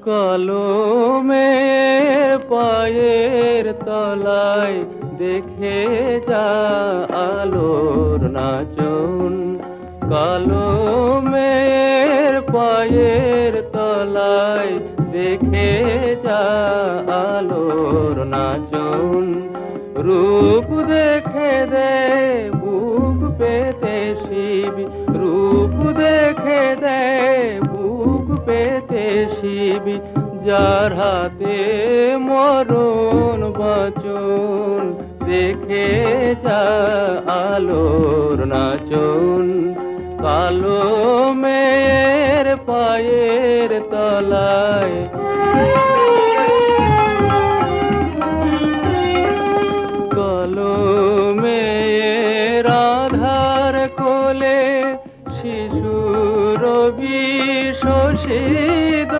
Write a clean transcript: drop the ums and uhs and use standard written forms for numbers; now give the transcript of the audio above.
কলমের পায়ের তলায় দেখে যা আলোর নাচন। কলমের পায়ের তলায় দেখে যা আলোর নাচন। রূপ দেখে দে বুক পেতে শিবি, রূপ দেখে দে বুক পেতে শিবি, যার হাতে মরণ বচন দেখে যা আলোর নাচন। কালো মেয়ের পায়ের তলায়